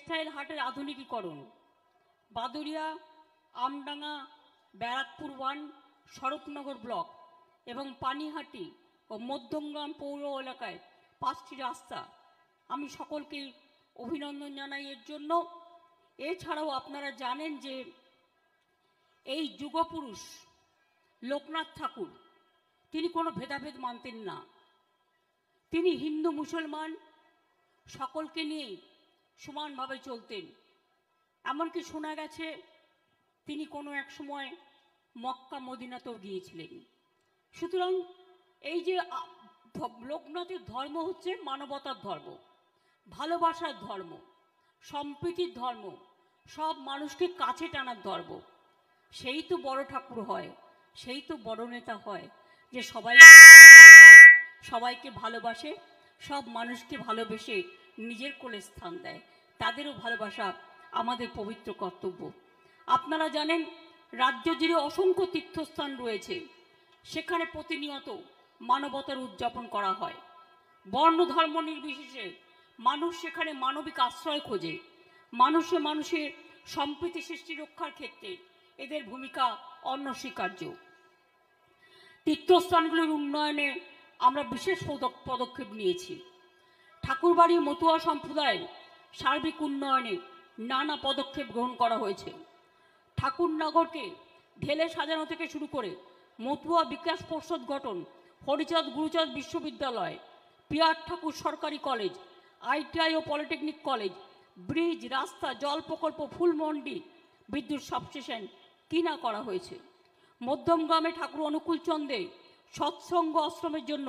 Textile হাটের আধুনিকীকরণ, Baduria, Amdanga, Barrackpore 1, Swarupnagar block এবং পানিহাটি ও মধ্যমগ্রাম পৌর এলাকায় 5টি রাস্তা। আমি সকলকে অভিনন্দন জানাই এর জন্য। এছাড়াও আপনারা জানেন যে এই যুগপুরুষ লোকনাথ ঠাকুর তিনি কোনো ভেদাভেদ মানতেন না। তিনি হিন্দু মুসলমান সকলকে নিয়েই সমানভাবে চলতেন। এমনকি শোনা গেছে তিনি কোনো এক সময় মক্কা মদিনাতেও গিয়েছিলেন। সুতরাং এই যে লোকনাথের ধর্ম হচ্ছে মানবতার ধর্ম, ভালোবাসার ধর্ম, সম্প্রীতির ধর্ম, সব মানুষকে কাছে টানার ধর্ম। সেই তো বড় ঠাকুর হয়, সেই তো বড় নেতা হয় যে সবাইকে ভালোবাসে, সব মানুষকে ভালোবেসে নিজের কোলে স্থান দেয়। তাদেরও ভালোবাসা আমাদের পবিত্র কর্তব্য। আপনারা জানেন রাজ্য জুড়ে অসংখ্য তীর্থস্থান রয়েছে, সেখানে প্রতিনিয়ত মানবতার উদযাপন করা হয়। বর্ণ ধর্ম নির্বিশেষে মানুষ সেখানে মানবিক আশ্রয় খোঁজে। মানুষে মানুষের সম্প্রীতি সৃষ্টি রক্ষার ক্ষেত্রে এদের ভূমিকা অনস্বীকার্য। তীর্থস্থানগুলির উন্নয়নে আমরা বিশেষ পদক্ষেপ নিয়েছি। ঠাকুরবাড়ি মতুয়া সম্প্রদায়ের সার্বিক উন্নয়নে নানা পদক্ষেপ গ্রহণ করা হয়েছে। ঠাকুরনগরকে ঢেলে সাজানো থেকে শুরু করে মতুয়া বিকাশ পর্ষদ গঠন, হরিচাঁদ গুরুচাঁদ বিশ্ববিদ্যালয়, পিয়ার ঠাকুর সরকারি কলেজ, ITI ও পলিটেকনিক কলেজ, ব্রিজ, রাস্তা, জল প্রকল্প, ফুলমন্ডি, বিদ্যুৎ সাবস্টেশন কিনা করা হয়েছে। মধ্যমগ্রামে ঠাকুর অনুকূল চন্দ্রে সৎসঙ্গ আশ্রমের জন্য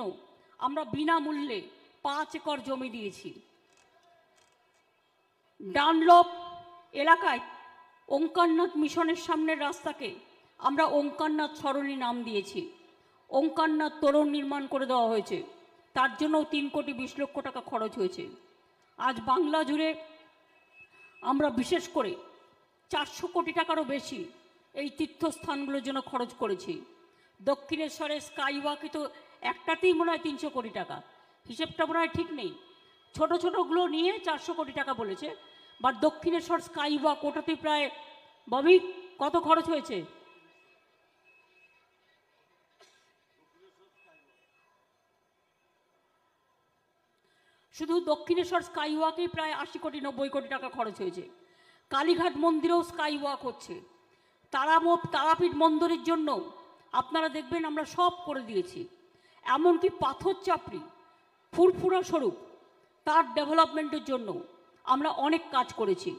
আমরা বিনামূল্যে 5 একর জমি দিয়েছি। ডানলপ এলাকায় ওঙ্কারনাথ মিশনের সামনের রাস্তাকে আমরা ওঙ্কারনাথ সরণি নাম দিয়েছি। ওঙ্কারনাথ তোরণ নির্মাণ করে দেওয়া হয়েছে, তার জন্য 3 কোটি 20 লক্ষ টাকা খরচ হয়েছে। আজ বাংলা জুড়ে আমরা বিশেষ করে 400 কোটি টাকারও বেশি এই তীর্থস্থানগুলোর জন্য খরচ করেছি। দক্ষিণেশ্বরের স্কাইওয়াকে তো একটাতেই মনে হয় 300 কোটি টাকা, হিসেবটা মনে হয় ঠিক নেই। ছোট ছোটগুলো নিয়ে 400 কোটি টাকা বলেছে। বা দক্ষিণেশ্বর স্কাইওয়াক ওটাতে প্রায় ববি কত খরচ হয়েছে? শুধু দক্ষিণেশ্বর স্কাইওয়াকেই প্রায় 80 কোটি 90 কোটি টাকা খরচ হয়েছে। কালীঘাট মন্দিরেও স্কাইওয়াক হচ্ছে। তারাপীঠ মন্দিরের জন্য আপনারা দেখবেন আমরা সব করে দিয়েছি। এমনকি পাথর চাপড়ি ফুরফুরা স্বরূপ তার ডেভেলপমেন্টের জন্য আমরা অনেক কাজ করেছি।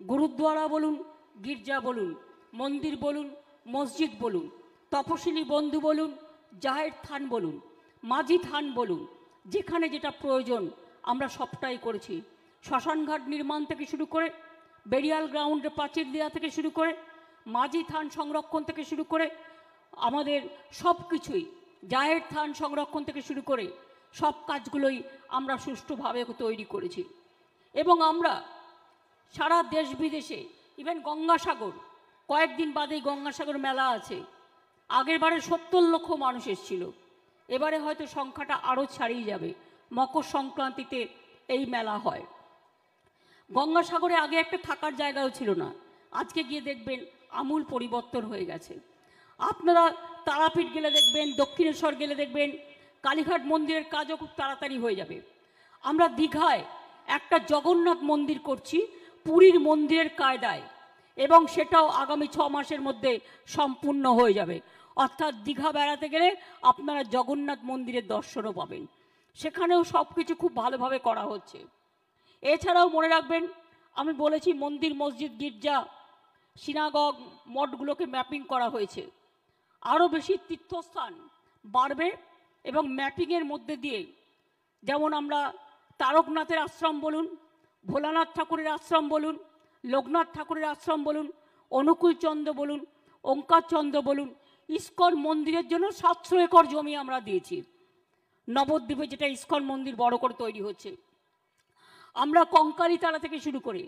গুরুদ্বারা বলুন, গির্জা বলুন, মন্দির বলুন, মসজিদ বলুন, তপশিলি বন্ধু বলুন, জাহের থান বলুন, মাঝি থান বলুন, যেখানে যেটা প্রয়োজন আমরা সবটাই করেছি। শ্মশানঘাট নির্মাণ থেকে শুরু করে, বেরিয়াল গ্রাউন্ডে প্রাচীর দেওয়া থেকে শুরু করে, মাঝি থান সংরক্ষণ থেকে শুরু করে, আমাদের সব কিছুই জাহের থান সংরক্ষণ থেকে শুরু করে সব কাজগুলোই আমরা সুষ্ঠুভাবে তৈরি করেছি। এবং আমরা সারা দেশ বিদেশে, ইভেন গঙ্গাসাগর, কয়েকদিন বাদেই গঙ্গাসাগর মেলা আছে। আগেরবারে 70 লক্ষ মানুষ এসেছিল, এবারে হয়তো সংখ্যাটা আরও ছাড়িয়ে যাবে। মকর সংক্রান্তিতে এই মেলা হয়। গঙ্গাসাগরে আগে একটা থাকার জায়গাও ছিল না, আজকে গিয়ে দেখবেন আমূল পরিবর্তন হয়ে গেছে। আপনারা তারাপীঠ গেলে দেখবেন, দক্ষিণেশ্বর গেলে দেখবেন কালীঘাট মন্দিরের কাজও খুব তাড়াতাড়ি হয়ে যাবে। আমরা দীঘায় একটা জগন্নাথ মন্দির করছি পুরীর মন্দিরের কায়দায়, এবং সেটাও আগামী 6 মাসের মধ্যে সম্পূর্ণ হয়ে যাবে। অর্থাৎ দীঘা বেড়াতে গেলে আপনারা জগন্নাথ মন্দিরের দর্শনও পাবেন। সেখানেও সব কিছু খুব ভালোভাবে করা হচ্ছে। এছাড়াও মনে রাখবেন, আমি বলেছি মন্দির, মসজিদ, গির্জা, সিনাগগ, মঠগুলোকে ম্যাপিং করা হয়েছে। আরও বেশি তীর্থস্থান বাড়বে এবং ম্যাপিংয়ের মধ্যে দিয়ে, যেমন আমরা তারকনাথের আশ্রম বলুন, ভোলানাথ ঠাকুরের আশ্রম বলুন, লোকনাথ ঠাকুরের আশ্রম বলুন, অনুকূল চন্দ্র বলুন, ওঙ্কার চন্দ্র বলুন, ইস্কন মন্দিরের জন্য 700 একর জমি আমরা দিয়েছি। নবদ্বীপে যেটা ইস্কন মন্দির বড় করে তৈরি হচ্ছে। আমরা কঙ্কালীতলা থেকে শুরু করে,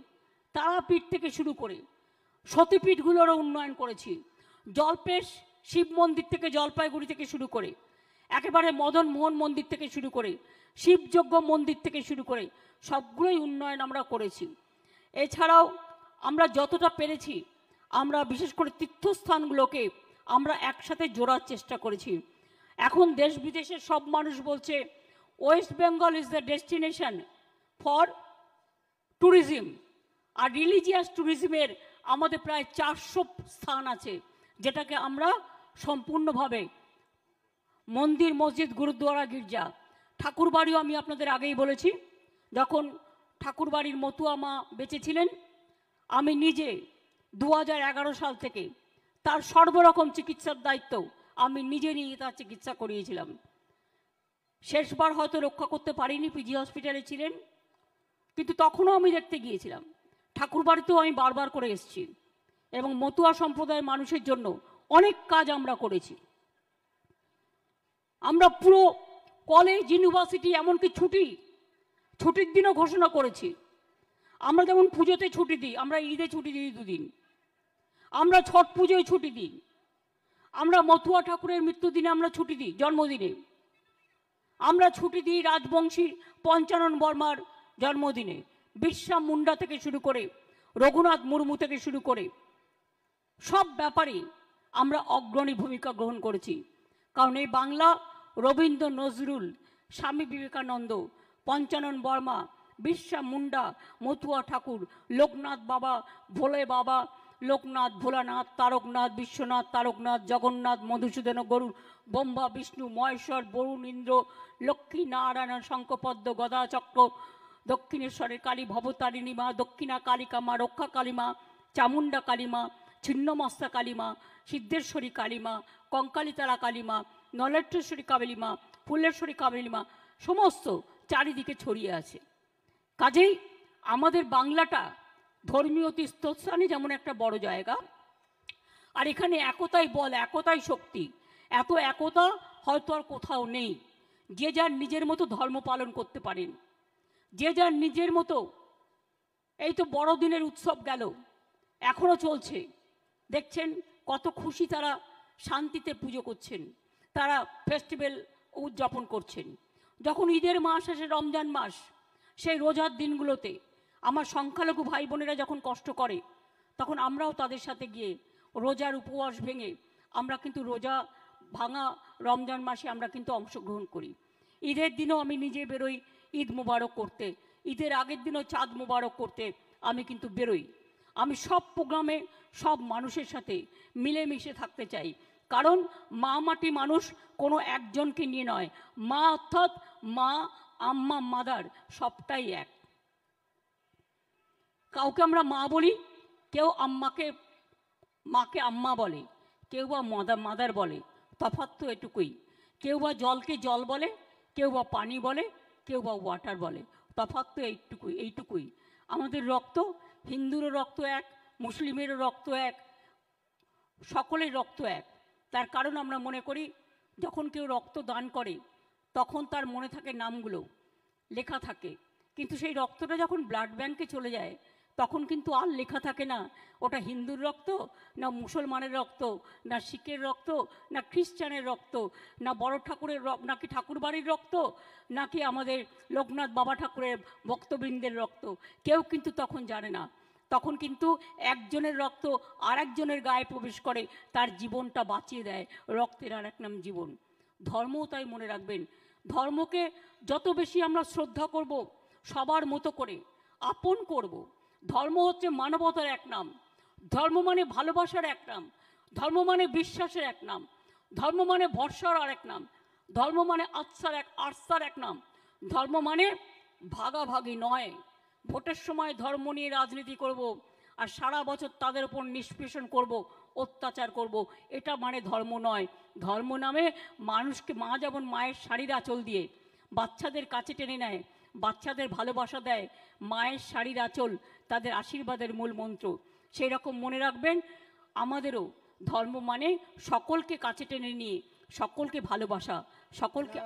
তারাপীঠ থেকে শুরু করে সতীপীঠগুলোরও উন্নয়ন করেছি। জলপেশ শিব মন্দির থেকে, জলপাইগুড়ি থেকে শুরু করে, একেবারে মদন মোহন মন্দির থেকে শুরু করে, শিবযজ্ঞ মন্দির থেকে শুরু করে সবগুলোই উন্নয়ন আমরা করেছি। এছাড়াও আমরা যতটা পেরেছি আমরা বিশেষ করে তীর্থস্থানগুলোকে আমরা একসাথে জোড়ার চেষ্টা করেছি। এখন দেশ বিদেশের সব মানুষ বলছে West Bengal is the destination for tourism, আর রিলিজিয়াস ট্যুরিজমের আমাদের প্রায় 400 স্থান আছে, যেটাকে আমরা সম্পূর্ণভাবে মন্দির, মসজিদ, গুরুদ্বারা, গির্জা, ঠাকুরবাড়িও আমি আপনাদের আগেই বলেছি। যখন ঠাকুরবাড়ির মতুয়া মা বেঁচে ছিলেন, আমি নিজে 2011 সাল থেকে তার সর্বরকম চিকিৎসার দায়িত্ব আমি নিজে নিয়ে তার চিকিৎসা করিয়েছিলাম। শেষবার হয়তো রক্ষা করতে পারিনি, পিজি হসপিটালে ছিলেন, কিন্তু তখনও আমি দেখতে গিয়েছিলাম। ঠাকুরবাড়িতেও আমি বারবার করে এসেছি এবং মতুয়া সম্প্রদায়ের মানুষের জন্য অনেক কাজ আমরা করেছি। আমরা পুরো কলেজ, ইউনিভার্সিটি, এমনকি ছুটির দিনও ঘোষণা করেছি। আমরা যেমন পুজোতে ছুটি দিই, আমরা ঈদে ছুটি দিই 2 দিন, আমরা ছট পুজোয় ছুটি দিই, আমরা মতুয়া ঠাকুরের মৃত্যুদিনে আমরা ছুটি দিই, জন্মদিনে আমরা ছুটি দিই, রাজবংশী পঞ্চানন বর্মার জন্মদিনে, বিরসা মুন্ডা থেকে শুরু করে রঘুনাথ মুর্মু থেকে শুরু করে সব ব্যাপারে আমরা অগ্রণী ভূমিকা গ্রহণ করেছি। কারণ এই বাংলা রবীন্দ্র, নজরুল, স্বামী বিবেকানন্দ, পঞ্চানন বর্মা, বিরসা মুন্ডা, মতুয়া ঠাকুর, লোকনাথ বাবা, ভোলে বাবা, লোকনাথ, ভোলানাথ, তারকনাথ, বিশ্বনাথ, তারকনাথ, জগন্নাথ, মধুসূদন, গরুড়, ব্রহ্মা, বিষ্ণু, মহেশ্বর, বরুণ, ইন্দ্র, লক্ষ্মী, নারায়ণ, শঙ্খপদ্ম, গদা, চক্র, দক্ষিণেশ্বরের কালী, ভবতারিণী মা, দক্ষিণা কালিকা মা, রক্ষা কালীমা, চামুণ্ডা কালীমা, ছিন্নমস্তা কালীমা, সিদ্ধেশ্বরী কালীমা, কঙ্কালীতারা কালীমা, নলেশ্বরী কালীমা, ফুলেশ্বরী কালীমা, সমস্ত চারিদিকে ছড়িয়ে আছে। কাজেই আমাদের বাংলাটা ধর্মীয় তীর্থস্থানে যেমন একটা বড় জায়গা, আর এখানে একতাই বল, একতাই শক্তি। এত একতা হয়তো আর কোথাও নেই। যে যার নিজের মতো ধর্ম পালন করতে পারেন, যে যার নিজের মতো। এই তো বড়দিনের উৎসব গেল, এখনো চলছে, দেখছেন কত খুশি তারা, শান্তিতে পুজো করছেন, তারা ফেস্টিভ্যাল উদযাপন করছেন। যখন ঈদের মাস আসে, রমজান মাস, সেই রোজার দিনগুলোতে আমার সংখ্যালঘু ভাই বোনেরা যখন কষ্ট করে, তখন আমরাও তাদের সাথে গিয়ে রোজার উপবাস ভেঙে আমরা কিন্তু রোজা ভাঙা রমজান মাসে আমরা কিন্তু অংশগ্রহণ করি। ঈদের দিনও আমি নিজে বেরোই ঈদ মোবারক করতে, ঈদের আগের দিনও চাঁদ মোবারক করতে আমি কিন্তু বেরোই। আমি সব প্রোগ্রামে সব মানুষের সাথে মিলেমিশে থাকতে চাই, কারণ মা মাটি মানুষ কোনো একজনকে নিয়ে নয়। মা অর্থাৎ মা, আম্মা, মাদার সবটাই এক। কাউকে আমরা মা বলি, কেউ মাকে আম্মা বলে, কেউ বা মাদার বলে, তফাৎ তো এটুকুই। কেউ বা জলকে জল বলে, কেউ বা পানি বলে, কেউ বা ওয়াটার বলে, তফাৎ তো এইটুকুই। আমাদের রক্ত, হিন্দুরও রক্ত এক, মুসলিমেরও রক্ত এক, সকলের রক্ত এক। তার কারণ আমরা মনে করি যখন কেউ রক্ত দান করে তখন তার মনে থাকে নামগুলো লেখা থাকে, কিন্তু সেই রক্তটা যখন ব্লাড ব্যাংকে চলে যায় তখন কিন্তু আর লেখা থাকে না ওটা হিন্দুর রক্ত, না মুসলমানের রক্ত, না শিখের রক্ত, না খ্রিস্টানের রক্ত, না বড় ঠাকুরের নাকি ঠাকুরবাড়ির রক্ত, নাকি আমাদের লোকনাথ বাবা ঠাকুরের ভক্তবৃন্দের রক্ত। কেউ কিন্তু তখন জানে না। তখন কিন্তু একজনের রক্ত আর একজনের গায়ে প্রবেশ করে, তার জীবনটা বাঁচিয়ে দেয়। রক্তের আর এক নাম জীবন। ধর্মও তাই মনে রাখবেন, ধর্মকে যত বেশি আমরা শ্রদ্ধা করব, সবার মতো করে আপন করব। ধর্ম হচ্ছে মানবতার এক নাম, ধর্ম মানে ভালোবাসার এক নাম, ধর্ম মানে বিশ্বাসের এক নাম, ধর্ম মানে ভরসার আর এক নাম, ধর্ম মানে আস্থার এক নাম, ধর্ম মানে ভাগাভাগি নয়। ভোটের সময় ধর্ম নিয়ে রাজনীতি করব আর সারা বছর তাদের উপর নিষ্পেষণ করব, অত্যাচার করব, এটা মানে ধর্ম নয়। ধর্ম নামে মানুষকে, মা যেমন মায়ের শাড়ির আঁচল দিয়ে বাচ্চাদের কাছে টেনে নেয়, বাচ্চাদের ভালোবাসা দেয়, মায়ের শাড়ির আঁচল তাদের আশীর্বাদের মূল মন্ত্র। সেই রকম মনে রাখবেন, আমাদেরও ধর্ম মানে সকলকে কাছে টেনে নিয়ে সকলকে ভালোবাসা, সকলকে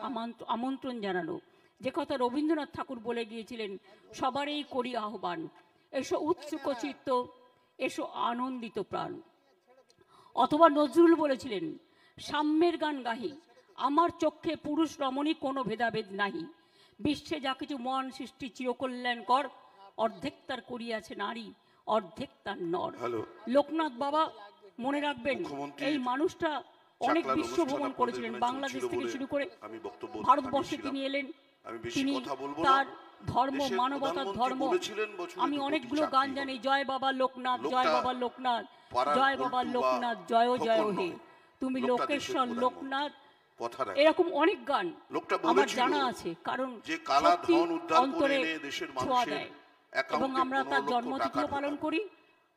আমন্ত্রণ জানানো। যে কথা রবীন্দ্রনাথ ঠাকুর বলে গিয়েছিলেন, সবারই করি আহ্বান, এসো উৎসুক চিত্ত, এসো আনন্দিত প্রাণ। অথবা নজরুল বলেছিলেন, সাম্যের গান গাহি, আমার চক্ষে পুরুষ রমণী কোনো ভেদাভেদ নাহি, বিশ্বে যা কিছু মহান সৃষ্টি চিরকল্যাণকর, অর্ধেক তার করিয়াছে নারী, অর্ধেক তার নর। হ্যালো। লোকনাথ বাবা মনে রাখবেন, মুখ্যমন্ত্রী এই মানুষটা অনেক চাকলার বিশ্ব অনুষ্ঠান ভ্রমণ আপনাদের করেছিলেন, মনে বাংলাদেশ চলছিল থেকে বলে শুরু করে আমি বক্তব্য ভারতবর্ষে থামিয়েছিলাম। তিনি এলেন। আমি বেশি তিনি কথা বলবো না। তার ধর্ম, দেশের মানবতার প্রধানমন্ত্রী ধর্ম। বলেছিলেন বছরে আমি 2 কোটি অনেকগুলো চাকরি গান হবে। জানি, জয় বাবা লোকনাথ, জয় লোকটা বাবা লোকনাথ, পাড়ার জয় বাবা পল্টু বা লোকনাথ, জয় জয় খোকন হে, নয়। তুমি লোকটা দেশের লোকেশ্বর প্রধানমন্ত্রী। লোকনাথ, কথা রাখে। এরকম অনেক গান লোকটা আমার বলেছিল জানা আছে, কারণ যে কালা সত্যি ধন উদ্ধার করে অন্তরে এনে দেশের ছোঁয়া মানুষের দেয়। এবং অ্যাকাউন্টে আমরা 15 তার লক্ষ জন্মতিথিও টাকা পালন ঢোকাবে। করি,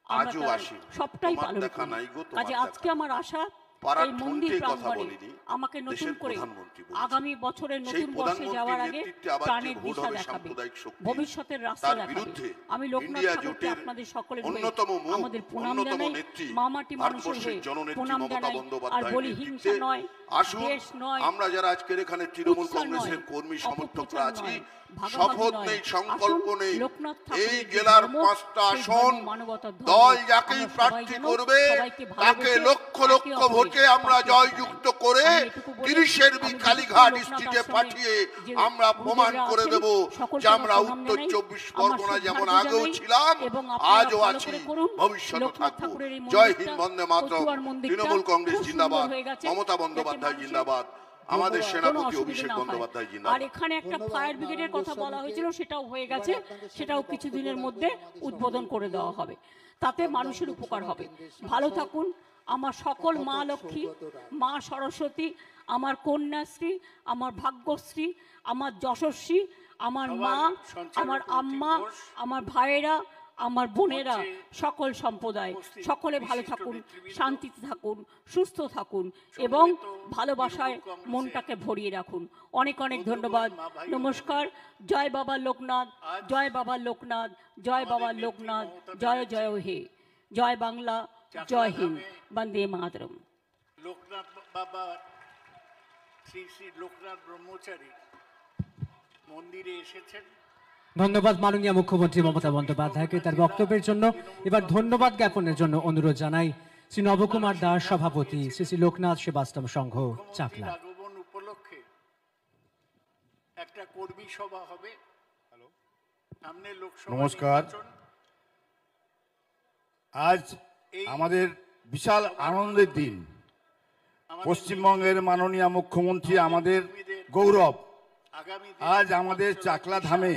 আমরা আজও তার আসি। সবটাই তোমার পালন দেখা করি। নাই গো, তোমার কাজে দেখা আজকে নাই। আমার আশা পাড়ার এই মন্দির ফ্রন্টে কথা প্রাঙ্গণে বলিনি, আমাকে নতুন দেশের করে প্রধানমন্ত্রী বলেছেন। আগামী বছরের সেই নতুন বর্ষে যাওয়ার প্রধানমন্ত্রীর আগে নেতৃত্বে আবার যে প্রাণের ভোট দিশা হবে দেখাবে, সাম্প্রদায়িক শক্তি, ভবিষ্যতের রাস্তা তার দেখাবে। বিরুদ্ধে আমি লোকনাথ ইন্ডিয়া ঠাকুরকে জোটের আপনাদের সকলের হয়ে অন্যতম মুখ, আমাদের প্রণাম অন্যতম জানাই, নেত্রী, মামাটি মানুষের ভারতবর্ষের হয়ে জননেত্রী প্রণাম মমতা জানাই। আর বন্দ্যোপাধ্যায়ের বলি, নেতৃত্বে হিংসা নয়, আসুন। দেশ নয়, আমরা যারা আজকের এখানে তৃণমূল কুৎসা কংগ্রেসের নয়, কর্মী সমর্থকরা অপপ্রচার আছি, নয়, ভাগাভাগি শপথ নয়। নেই, সংকল্প আসুন, নেই, লোকনাথ এই ঠাকুরের যে জেলার ধর্ম, 5টা সেই আসন ধর্ম মানবতার ধর্ম। দল যাকেই আমরা সবাই প্রার্থী যেন করবে সবাইকে তাকে ভালোবেসে লক্ষ একে লক্ষ অপরের ভোটে আমরা পাশে জয়যুক্ত দাঁড়াই। করে আমি এটুকু বলে 30-এর আমি কালীঘাট লোকনাথ স্ট্রিটে আশ্রমে পাঠিয়ে যে আমরা প্রমাণ গুরুদেবরা করে আছেন, দেব সকলকে যে আমার আমরা প্রণাম উত্তর জানাই। 24 আমার পরগনা যেমন শ্রদ্ধার্ঘ্য আগেও জানাই ছিলাম, এবং আপনারা আজও ভালো আছি, করে করুন। ভবিষ্যতে লোকনাথ থাকবো। ঠাকুরের এই জয় মন্দিরটা, হিন্দ, বন্দে মাতরম। কচুয়ার মন্দিরটা তৃণমূল কংগ্রেস খুব সুন্দর জিন্দাবাদ, হয়ে গেছে, মমতা যাতে বন্দ্যোপাধ্যায় মানুষের জিন্দাবাদ, আমাদের কোনো সেনাপতি অসুবিধা অভিষেক না হয়। বন্দ্যোপাধ্যায় আর জিন্দাবাদ। এখানে একটা ফায়ার ব্রিগেডের কথা বলা হয়েছিল, সেটাও হয়ে গেছে, সেটাও কিছুদিনের মধ্যে উদ্বোধন করে দেওয়া হবে, তাতে মানুষের উপকার হবে। ভালো থাকুন। আমার সকল মা লক্ষ্মী, মা সরস্বতী, আমার কন্যাশ্রী, আমার ভাগ্যশ্রী, আমার যশস্বী, আমার মা, আমার আম্মা, আমার ভাইয়েরা, আমার বোনেরা, সকল সম্প্রদায় সকলে ভালো থাকুন, শান্তিতে থাকুন, সুস্থ থাকুন এবং ভালোবাসায় মনটাকে ভরিয়ে রাখুন। অনেক অনেক ধন্যবাদ। নমস্কার। জয় বাবা লোকনাথ, জয় বাবা লোকনাথ, জয় বাবা লোকনাথ, জয় জয় হে, জয় বাংলা, জয় হিন্দ, বন্দে মাতরম। লোকনাথ বাবা শ্রী শ্রী লোকনাথ ব্রহ্মচারী মন্দিরে এসেছেন। ধন্যবাদ মাননীয় মুখ্যমন্ত্রী মমতা বন্দ্যোপাধ্যায়কে তার বক্তব্যের জন্য। এবার ধন্যবাদ জ্ঞাপনের জন্য অনুরোধ জানাই শ্রী নবকুমার দাস, সভাপতি শ্রী শ্রী লোকনাথ সেবাশ্রম সংঘ, চাকলা। আগমন উপলক্ষে একটা কর্মী সভা হবে। সামনে লোকসভা নমস্কার। নির্বাচন। আজ আমাদের বিশাল আনন্দের দিন। পশ্চিমবঙ্গের মাননীয় মুখ্যমন্ত্রী আমাদের গৌরব। আগামী আজ আমাদের চাকলা ধামে